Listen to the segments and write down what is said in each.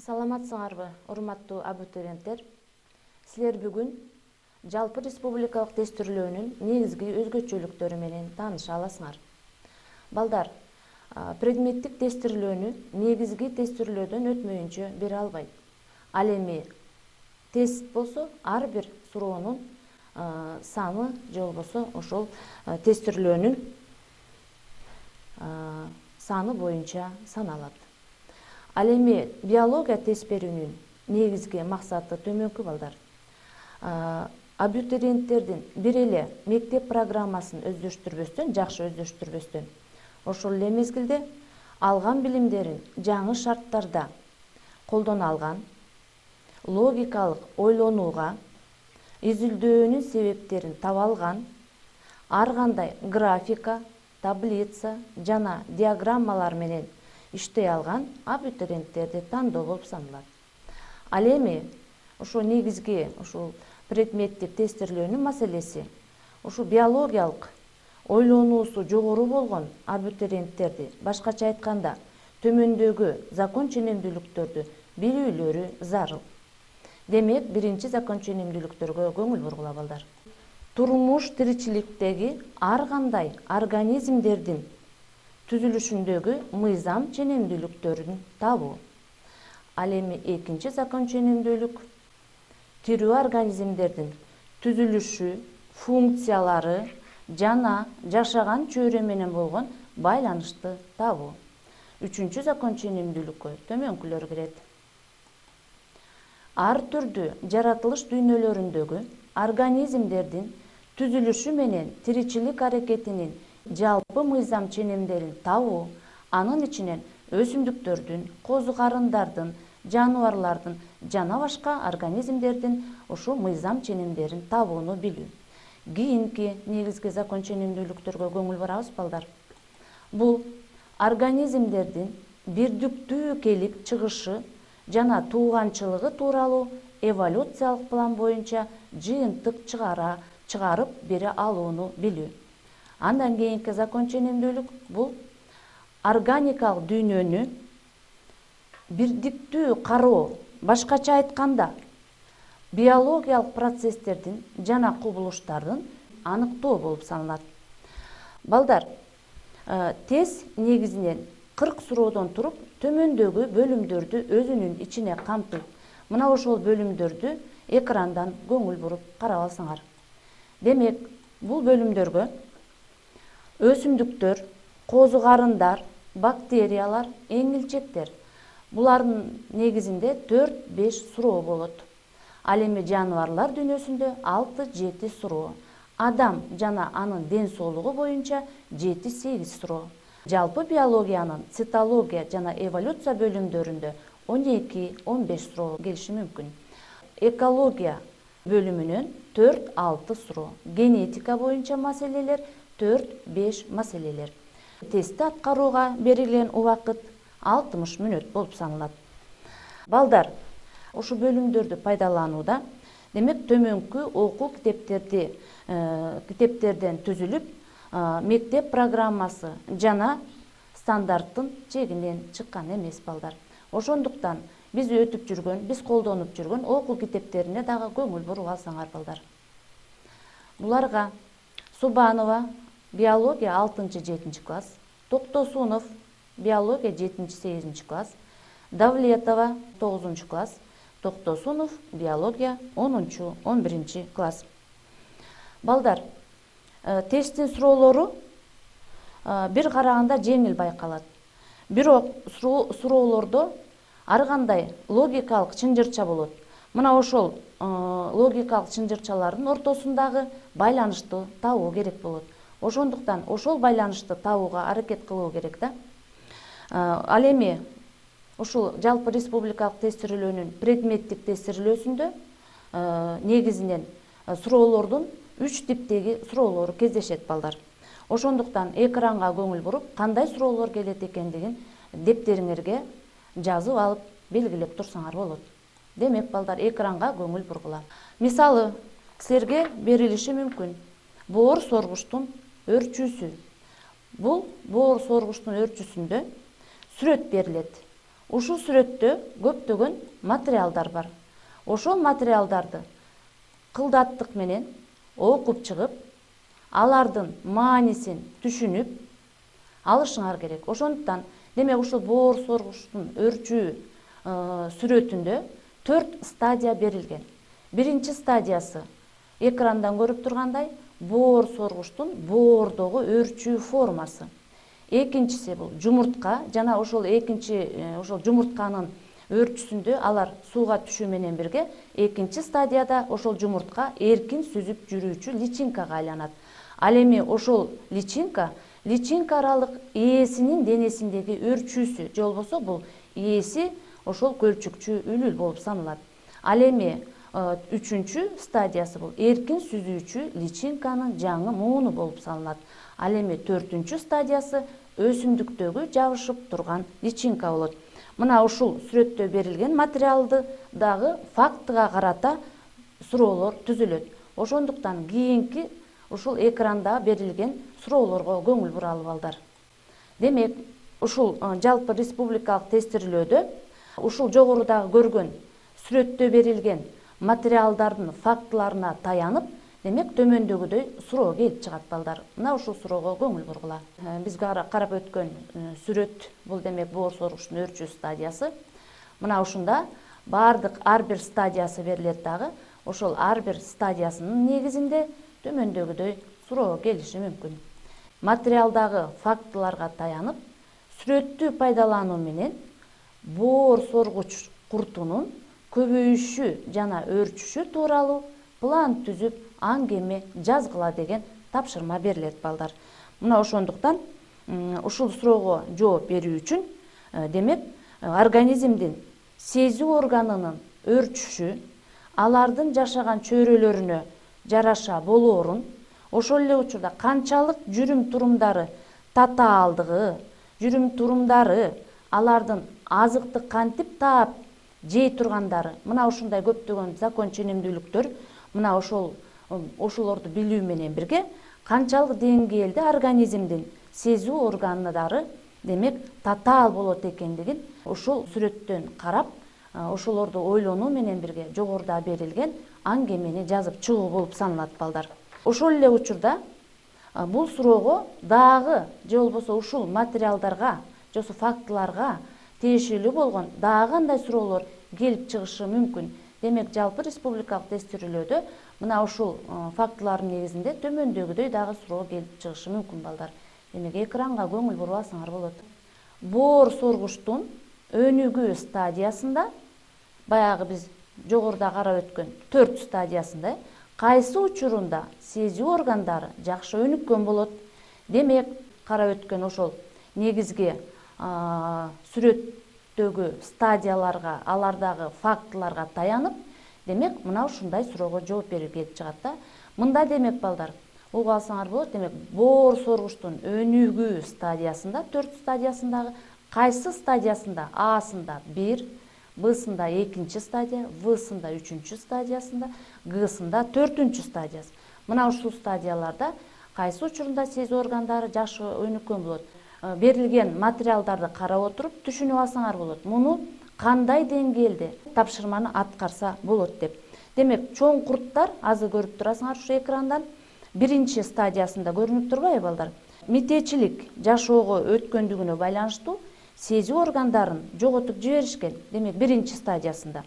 Саламатсыңарбы, урматтуу абитуриенттер? Силер бүгүн жалпы республикалык тестирлөөнүн негизги өзгөчөлүктөрү менен тааныша аласыңар. Балдар, предметтик тестирлөөнү негизги тестирлөөдөн өтмөйүнчө бере албайт. Ал эми тест болсо ар бир суроонун саны же болбосо ошол тестирлөөнүн саны боюнча саналат. Ал эми биология тест берүүнүн негизги максаты төмөнкү балдар. Абитуриенттердин бир эле мектеп программасын өздөштүрбөстөн, жакшы өздөштүрбөстөн, ошол эле мезгилде алган билимдерин жаңы шарттарда колдоно алган, логикалык ойлонууга, изилдөөнүн себептерин таба алган, ар кандай графика, таблица жана диаграммалар менен иштей алган абитуриенттерди тандоо болуп саналат. Ал эми ошо негизги ушул предметтик тестирлөөнүн маселеси ушу биологиялык ойлонуусу жогору болгон абитуриенттерди, башкача айтканда төмөндөгү закон ченемдүүлүктөрдү билүүлөрү зарыл. Демек, биринчи закон ченемдүүлүктөргө көңүл бургула балдар. Турмуш тиричиликтеги ар кандай организмдердин түзүлүшүндөгү мыйзам ченемдүүлүктөрүн табуу. Ал эми экинчи закон ченемдүүлүк тирүү организмдердин түзүлүшү, функциялары жана жашаган чөйрө менен болгон байланышты табуу. Үчүнчү закон ченемдүүлүккө төмөнкүлөр кирет. Ар түрдүү жаратылыш дүйнөлөрүндөгү организмдердин түзүлүшү менен тиричилик аракетинин жалпы мыйзам ченемдерин табуу, анын ичинен өсүмдүктөрдүн, козу карындардын, жаныбарлардын жана башка организмдердин ушул мыйзам ченемдерин табууну билүү. Кийинки негизги закон ченемдүүлүктөргө көңүл бурабыз балдар. Бул организмдердин бирдиктүү келип чыгышы жана тууганчылыгы тууралуу эволюциялык план боюнча жыйынтык чыгарып бере алууну билүү. Андан кийинки закон ченемдүүлүк бул органикалык дүйнөнү бирдиктүү кароо, башкача айтканда биологиялык процесстердин жана кубулуштардын аныктоо болуп саналат. Балдар, тест негизинен 40 суроодон туруп төмөндөгү бөлүмдөрдү өзүнүн ичине камтыйт. Мына ошол бөлүмдөрдү экрандан көңүл буруп карап алсаңар. Демек, бул бөлүмдөргө өсүмдүктөр, козу карындар, бактериялар, эңилчектер. Булардын негизинде 4-5 суроо болот. Ал эми жаныбарлар дүйнөсүндө 6-7 суроо. Адам жана анын ден соолугу боюнча 7-8 суроо. Жалпы биологиянын цитология жана эволюция бөлүмдөрүндө 12-15 суроо келиши мүмкүн. Экология бөлүмүнөн 4-6 суроо. Генетика боюнча маселелер 4-5 маселелер. Тестти аткарууга берилген убакыт 60 мүнөт болуп саналат. Балдар, ушу бөлүмдөрдү пайдаланууда демек төмөнкү окуу китептерден түзүлүп, мектеп программасы жана стандарттын чегинен чыккан эмес балдар. Ошондуктан биз колдонуп жүргөн окуу китептерине дагы көңүл буруп алсаңар балдар. Буларга Субанова биология 6-7 класс, Токтосунов биология 7-8 класс, Давлетова 9 класс, Токтосунов биология 10-11 класс. Балдар, тесттин суроолору бир караганда жеңил байкалат. Бирок суроолордо ар кандай логикалык чынжырча болот. Мына ошол логикалык чынжырчалардын ортосундагы байланышты табуу керек болот. Ошондуктан ошол байланышты табууга аракет кылуу керек да. Ал эми ушул жалпы республикалык тестирлөөнүн предметтик тестирлөөсүндө негизинен суроолордун 3 типтеги суроолору кездешет балдар. Ошондуктан экранга көңүл буруп, кандай суроолор келет экендигин дептериңерге жазып алып, белгилеп турсаңар болот. Демек, балдар, экранга көңүл бургула. Мисалы, силерге берилиши мүмкүн. Боор соргучтун өрчүүсү. Бул боор соргучтун өрчүүсүндө сүрөт берилет. Ушул сүрөттө көптөгөн материалдар бар. Ошол материалдарды кылдаттык менен окуп чыгып, алардын маанисин түшүнүп алышыңар керек. Ошондуктан демек ушул боор соргучтун өрчүү сүрөтүндө 4 стадия берилген. Биринчи стадиясы экрандан көрүп тургандай боор соргучтун боордогу өрчүү формасы. Экинчиси бул жумуртка, жана ошол ошол жумуртканын өрчүсүндө алар сууга түшүү менен бирге экинчи стадияда ошол жумуртка эркин сүзүп жүрүүчү личинкага айланат. Ал эми ошол личинка аралык ээсинин денесиндеги өрчүүсү, же болбосо бул ээси ошол көлчүкчүү үлүл болуп саналат. Ал эми үчүнчү стадиясы бул эркин сүзүүчү личинканын жаңы мууну болуп саналат. Ал эми төртүнчү стадиясы өсүмдүктөгү жабышып турган личинка болот. Мына ушул сүрөттө берилген материалды дагы фактыга карата суроолор түзүлөт. Ошондуктан кийинки ушул экранда берилген суроолорго көңүл буралы балдар. Демек, ушул жалпы республикалык тестирлөөдө ушул жогорудагы көргөн сүрөттө берилген материалдардын фактыларына таянып, демек төмөндөгүдөй суроо келип чыгат балдар. Мына ушул суроого көңүл бургула. Биз карап өткөн сүрөт бул демек боор соргучтун өрчүү стадиясы. Мына ушунда бардык ар бир стадиясы берилет дагы. Ошол ар бир стадиясынын негизинде төмөндөгүдөй суроо келиши мүмкүн. Материалдагы фактыларга таянып, сүрөттү пайдалануу менен боор соргуч куртунун көбөйүшү жана өрчүшү тууралуу план түзүп, аңгеме жазгыла деген тапшырма берилет балдар. Мына ошондуктан ушул суроого жооп берүү үчүн демек организмдин сезүү органынын өрчүшү, алардын жашаган чөйрөлөрүнө жараша болоорун, ошол эле учурда канчалык жүрүм турумдары татаалдыгы, жүрүм турумдары, алардын азыкты кантип таап жей тургандары, мына ушундай көптөгөн закон ченемдүүлүктөр, мына ошолорду билүү менен бирге канчалык деңгээлде организмдин сезүү органдары демек татаал болот экендигин ушул сүрөттөн карап, ошолорду ойлонуу менен бирге жогоруда берилген аңгемени жазып чыгуу болуп саналат балдар. Ошол эле учурда бул суроого дагы же болбосо ушул материалдарга, же болбосо фактыларга тиешелүү болгон дагы кандай суроолор келип чыгышы мүмкүн. Демек, жалпы республикалык тестирлөөдө мына ушул фактылардын негизинде төмөндөгүдөй дагы суроо келип чыгышы мүмкүн балдар. Демек, экранга көңүл бурбасаңар болот. Боор соргучтун өнүгүү стадиясында, баягы биз жогоруда карап өткөн 4 стадиясында, кайсы учурунда сезүү органдары жакшы өнүккөн болот. Демек, карап өткөн ошол негизги сүрөттөгү стадияларга, алардагы фактыларга таянып, демек, мына ушундай суроого жооп берүү келип чыгат да. Мында демек балдар, угуп алсаңар болот, демек, боор соргучтун өнүгүү стадиясында, 4 стадиясындагы кайсы стадиясында, А-сында 1, Б-сында 2-нчи стадия, В-сында 3-нчү стадиясында, Г-сында 4-нчү стадиясы. Мына ушул стадияларда кайсы учурунда сезүү органдары жакшы өнүккөн болот. Берилген материалдарды карап отуруп түшүнүп алсаңар болот. Муну кандай деңгээлде тапшырманы аткарса болот деп. Демек, чоң курттар, азыр көрүп турасыңар ушу экрандан, 1-нчи стадиясында көрүнүп турбайбы балдар? Метечилик жашоого өткөндүгүнө байланыштуу сезүү органдарын жоготуп жиберишкен, демек 1-нчи стадиясында.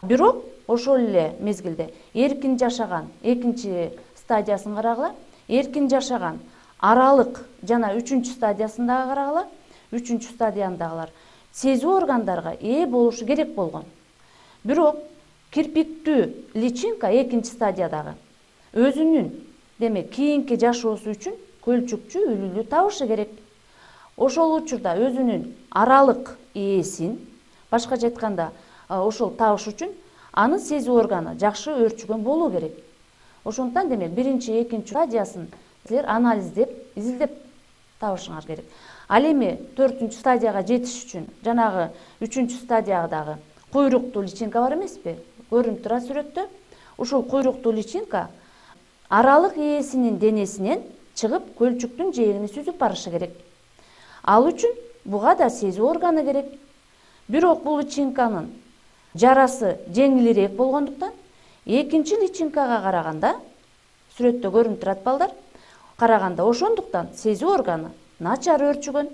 Бирок ошол эле мезгилде эркин жашаган 2-нчи стадиясын карагыла, эркин жашаган аралык жана 3-нчү стадиясындагы карагыла, 3-нчү стадияндагылар сезүү органдарга ээ болушу керек болгон. Бирок кирпиктүү личинка 2-нчи стадиядагы өзүнүн демек кийинки жашоосу үчүн көлчүкчүү үлүлү табышы керек. Ошол учурда өзүнүн аралык ээсин, башкача айтканда, ошол табыш үчүн анын сезүү органы жакшы өрчүгөн болуу керек. Ошондуктан демек 1-нчи, 2-нчи стадиясын силер анализдеп, изилдеп табышыңар керек. Ал эми 4-нчү стадияга жетиш үчүн жанагы 3-нчү стадиядагы куйруктуу личинка бар эмеспи? Көрүнүп турат сүрөттө. Ушул куйруктуу личинка аралык ээсинин денесинен чыгып көлчүктүн жээгин сүзүп барышы керек. Ал үчүн буга да сезүү органы керек. Бирок бул личинканын жарасы жеңилирээк болгондуктан экинчи личинкага караганда, сүрөттө көрүнүп турат балдар, караганда ошондуктан сезүү органы начар өөрчүгөн.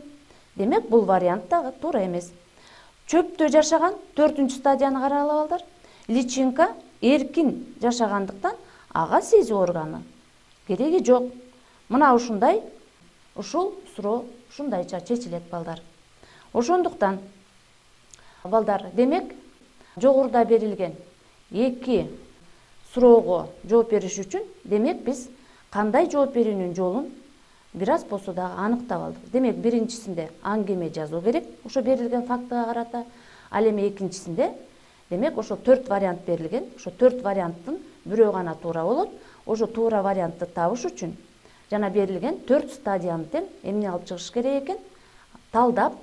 Демек бул вариант дагы туура эмес. Чөптө жашаган 4-чү стадияны карагыла балдар. Личинка эркин жашагандыктан ага сезүү органы кереги жок. Мына ушундай, ушул суроо ушундайча чечилет балдар. Ошондуктан балдар, демек жогоруда берилген эки суроого жооп бериш үчүн, демек биз кандай жооп берүүнүн жолун бир аз болсо дагы аныктап алдык. Демек биринчисинде аңгеме жазуу керек, ошо берилген фактыга карата. Ал эми экинчисинде, демек ошо 4 вариант берилген. Ошо 4 варианттын бирөө гана туура болот. Ошо туура вариантты табыш үчүн жана берилген 4 стадияны тең эмне алып чыгыш керек экен? Талдап,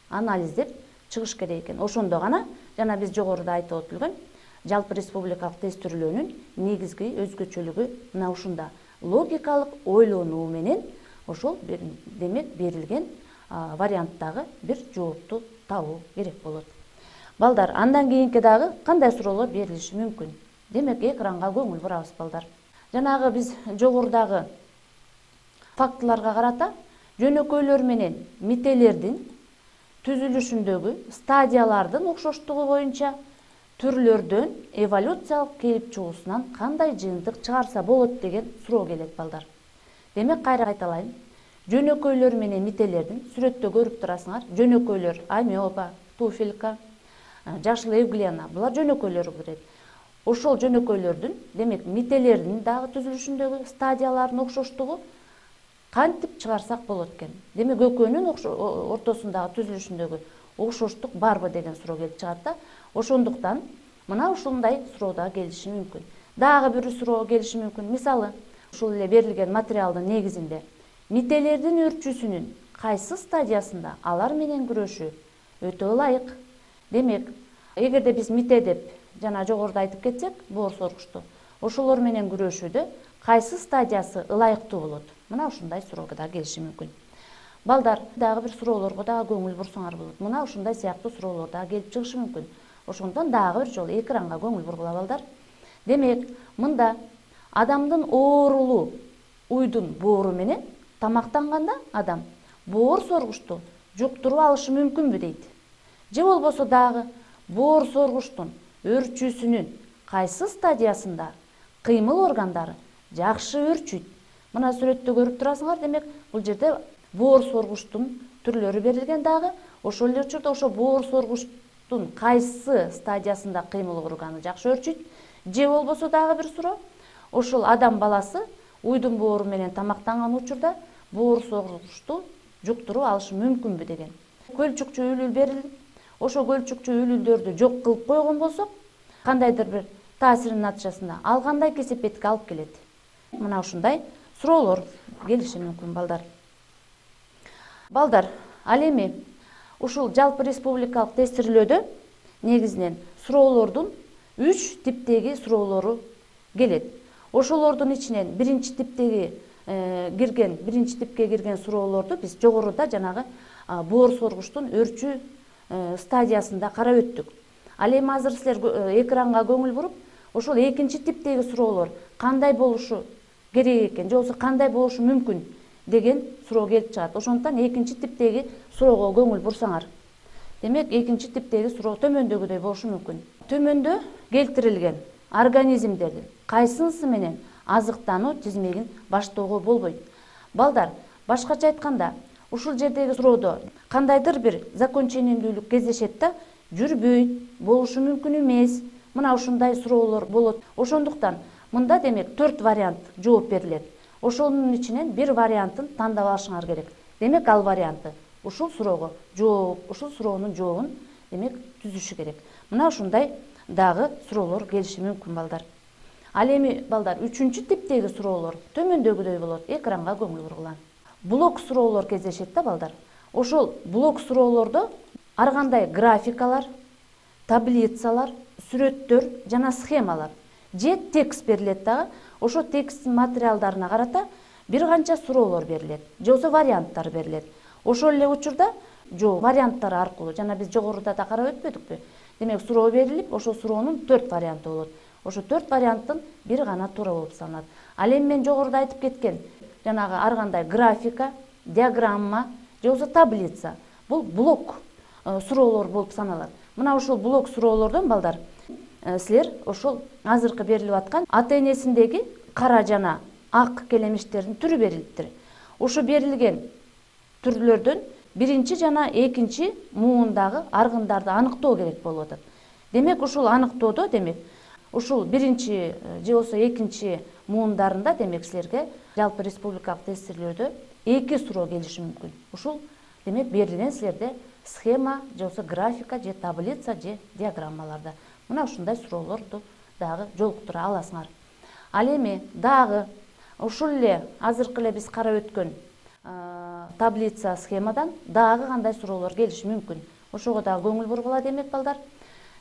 анализдеп чыгыш керек экен. Ошондо гана жана биз жогоруда айтып өтүлгөн жалпы республикалык тестирөөнүн негизги өзгөчөлүгү мына ушунда. Логикалык ойлонуу менен ошол демек берилген варианттагы бир жоопту табуу керек болот. Балдар, андан кийинки дагы кандай суроолор берилиши мүмкүн? Демек экранга көңүл бурабыз балдар. Жанагы биз жогорудагы фактыларга карата жөнөкөйлөр менен мителердин түзүлүшүндөгү стадиялардын окшоштугу боюнча түрлөрдөн эволюциялык келип чыгуусунан кандай жыйынтык чыгарса болот деген суроо келет балдар. Демек кайра кайталайын. Жөнөкөйлөр менен мителердин сүрөттө көрүп турасыңар. Жөнөкөйлөр амеба, туфелька, жашыл эвглена, булар жөнөкөйлөр кирет. Ошол жөнөкөйлөрдүн, демек мителердин дагы түзүлүшүндөгү стадиялардын окшоштугу кантип чыгарсак болот экен? Демек экөөнүн ортосундагы түзүлүшүндөгү окшоштук барбы деген суроо келип чыгат да. Ошондуктан мына ушундай суроо да келиши мүмкүн. Дагы бир суроо келиши мүмкүн. Мисалы, ушул эле берилген материалдын негизинде мителердин өрчүүсүнүн кайсы стадиясында алар менен күрөшүү өтө ылайык? Демек, эгерде биз мите деп жана жогоруда айтып кетсек, боор соргучту, ошолор менен күрөшүүдө кайсы стадиясы ылайыктуу болот? Мына ушундай суроо да келиши мүмкүн. Балдар, дагы бир суроолорго дагы көңүл бурсаңар болот. Мына ушундай сыяктуу суроолор да келип чыгышы мүмкүн. Ошондон дагы бир жолу экранга көңүл бургула балдар. Демек, мында адамдын оорулуу уйдун боору менен тамактанганда адам боор соргучту жуктуруп алышы мүмкүнбү дейт. Же болбосо дагы боор соргучтун өрчүүсүнүн кайсы стадиясында кыймыл органдары жакшы өрчүйт? Мына сүрөттө көрүп турасыңар. Демек, бул жерде боор соргучтун түрлөрү берилген дагы. Ошол эле учурда ошо боор соргучтун кайсы стадиясында кыймыл органы жакшы өрчүйт? Же болбосо дагы бир суроо. Ошол адам баласы уйдун боору менен тамактанган учурда боор соргучту жуктуруп алышы мүмкүнбү деген. Көлчүкчү үлүл берилди. Ошо көлчүкчү үлүлдөрдү жок кылып койгон болсок, кандайдыр бир таасиринин натыйжасында ал кандай кесепетке алып келет? Мына ушундай суроолор келиши мүмкүн балдар. Балдар, ал эми ушул жалпы республикалык тестирлөөдө негизинен суроолордун 3 типтеги суроолору келет. Ошолордун ичинен биринчи типке кирген суроолорду биз жогоруда жанагы боор соргучтун өрчүү стадиясында карап өттүк. Ал эми азыр силер экранга көңүл буруп, ошол экинчи типтеги суроолор кандай болушу керек экен, же болбосо кандай болушу мүмкүн деген суроо келип чыгат. Ошондуктан экинчи типтеги суроого көңүл бурсаңар. Демек, экинчи типтеги суроо төмөндөгүдөй болушу мүмкүн. Төмөндө келтирилген организмдердин кайсынысы менен азыктануу тизмегин баштоого болбойт? Балдар, башкача айтканда, ушул жердеги суроодо кандайдыр бир законченендүүлүк кездешет да, жүрбөйт, болушу мүмкүн эмес. Мына ушундай суроолор болот. Ошондуктан мында демек 4 вариант жооп берилет. Ошонун ичинен бир вариантын тандап алышыңар керек. Демек, ал варианты ушул суроого жооп, ушул суроонун жообун демек түзүшү керек. Мына ушундай дагы суроолор келиши мүмкүн балдар. Ал эми балдар, 3-чү типтеги суроолор төмөндөгүдөй болот. Экранга көңүл бургула. Блок суроолор кездешет да балдар. Ошол блок суроолордо ар кандай графикалар, таблицалар, сүрөттөр жана схемалар же текст берилет дагы. Ошо тексттин материалдарына карата бир канча суроолор берилет, же болбосо варианттар берилет. Ошол эле учурда жооп варианттары аркылуу, жана биз жогоруда да карап өтпөдүкпү? Демек суроо берилип, ошол суроонун 4 варианты болот. Ошо 4 варианттын бир гана туура болуп саналат. Ал эми мен жогоруда айтып кеткен жанагы ар кандай графика, диаграмма же болбосо таблица, бул блок суроолор болуп саналат. Мына ушул блок суроолордон балдар силер ошол азыркы берилип аткан ата энесиндеги кара жана ак келемиштердин түрү берилиптир. Ушу берилген түрлөрдөн биринчи жана экинчи муундагы аргындарды аныктоо керек болуп атат. Демек ушул аныктоодо, демек ушул биринчи же болбосо экинчи муундарында демек силерге жалпы республикалык тестирлөөдө 2 суроо келиши мүмкүн. Ушул демек берилген силерде схема же болбосо графика же таблица же диаграммаларда. Мына ушундай суроолорду дагы жолуктура аласыңар. Ал эми дагы ушул эле азыркы эле биз карап өткөн таблица схемадан дагы кандай суроолор келиши мүмкүн. Ошого дагы көңүл бургула демек балдар.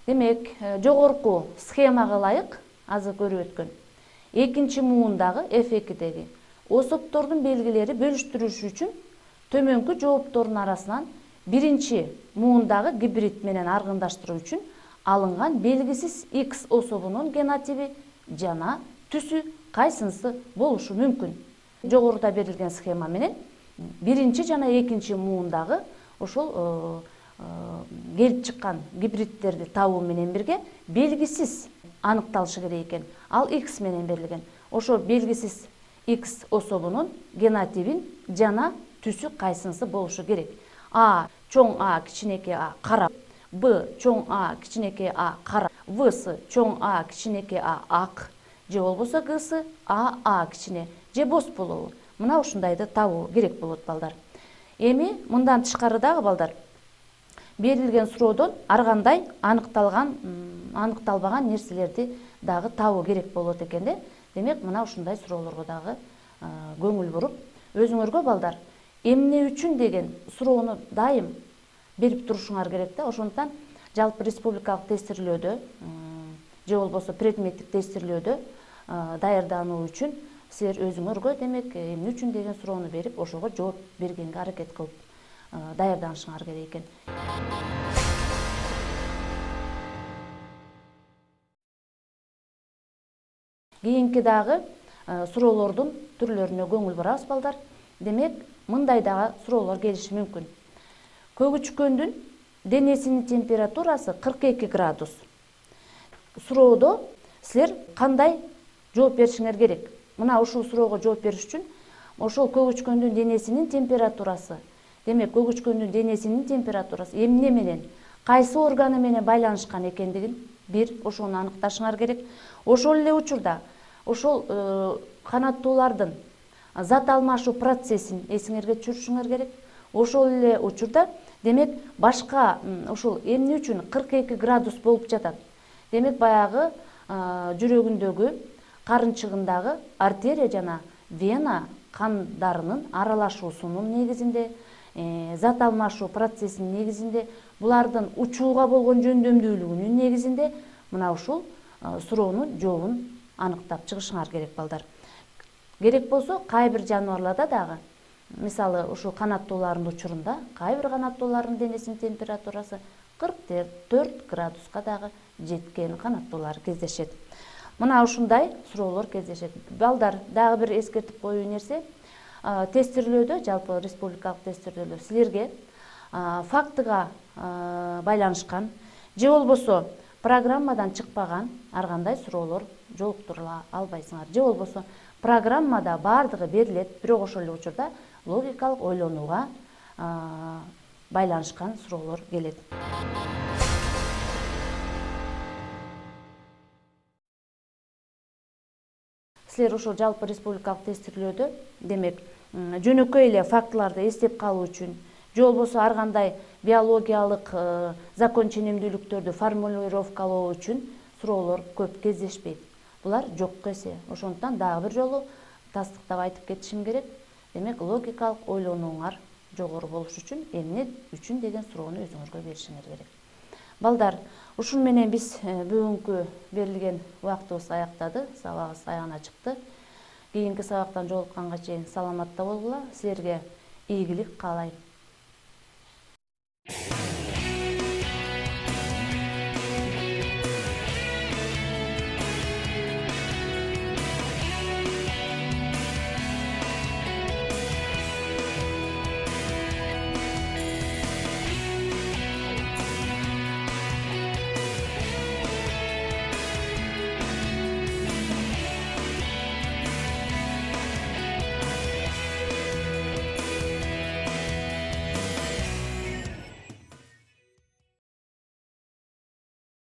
Демек жогорку схемага ылайык азыр көрүп өткөн экинчи муундагы F2деги осоптордун белгилери бөлүштүрүш үчүн төмөнкү жооптордун арасынан биринчи муундагы гибрид менен аргындаштыруу үчүн алынган белгисиз X особунун генотиби жана түсү кайсынысы болушу мүмкүн? Жогоруда берилген схема менен биринчи жана экинчи муундагы ошол келип чыккан гибридтерди табуу менен бирге белгисиз аныкталышы керек экен. Ал X менен берилген. Ошо белгисиз X особунун генотибин жана түсү кайсынысы болушу керек? А чоң А кичинекей а кара, Б чоң А кичинекей а кара, Всы чоң А кичинекей а ак, же болбосо Гсы А кичине же боз болобу? Мына ушундайды табуу керек болот балдар. Эми мындан тышкары дагы балдар берилген суроодон ар кандай аныкталбаган нерселерди дагы табуу керек болот экен да. Демек мына ушундай суроолорго дагы көңүл буруп, өзүңөргө балдар эмне үчүн деген суроону дайым берип турушуңар керек да. Ошондуктан жалпы республикалык тестирлөөдө же болбосо предметтик тестирлөөдө даярдануу үчүн силер өзүңөргө демек эмне үчүн деген суроону берип, ошого жооп бергенге аракет кылып даярданышыңар керек экен. Кийинки дагы суроолордун түрлөрүнө көңүл бурабыз балдар. Демек мындай дагы суроолор келиши мүмкүн. Көгүчкөндүн денесинин температурасы 42 градус. Суроодо силер кандай жооп беришиңер керек? Мына ушул суроого жооп бериш үчүн ошол көгүчкөндүн денесинин температурасы, демек көгүчкөндүн денесинин температурасы эмне менен, кайсы органы менен байланышкан экендигин бир ошону аныкташыңар керек. Ошол эле учурда ошол канаттуулардын зат алмашуу процессин эсиңерге түшүрүшүңөр керек. Ошол эле учурда демек башка ушул эмне үчүн 42 градус болуп жатат? Демек баягы жүрөгүндөгү карынчыгындагы артерия жана вена кандарынын аралашуусунун негизинде, зат алмашуу процессинин негизинде, булардын учууга болгон жөндөмдүүлүгүнүн негизинде мына ушул суроонун жообун аныктап чыгышыңар керек балдар. Керек болсо кай бир жаныбарларда дагы, мисалы ушул канаттуулардын учурунда кай бир канаттуулардын денесинин температурасы 44 градуска дагы жеткен канаттуулар кездешет. Мына ушундай суроолор кездешет. Балдар, дагы бир эскертип коюу нерсе, тестирлөөдө, жалпы республикалык тестирлөөдө силерге фактыга байланышкан же болбосо программадан чыкпаган ар кандай суроолор жолуктурула албайсыңар. Же болбосо программада бардыгы берилет, бирок ошол эле учурда логикалык ойлонууга байланышкан суроолор келет. Силер ошол жалпы республикалык тестирлөөдө демек жөнөкөй эле фактыларды эстеп калуу үчүн же болбосо ар кандай биологиялык закон ченемдүүлүктөрдү формулировкалоо үчүн суроолор көп кездешпейт. Булар жокко эсе. Ошондуктан дагы бир жолу тастыктап айтып кетишим керек. Демек логикалык ойлонууңар жогору болуш үчүн эмне үчүн деген суроону өзүңөргө беришиңер керек. Балдар, ушун менен биз бүгүнкү берилген убактыбыз аяктады, сабагыбыз аягына чыкты. Кийинки сабактан жолукканга чейин саламатта болгула. Силерге ийгилик каалайм.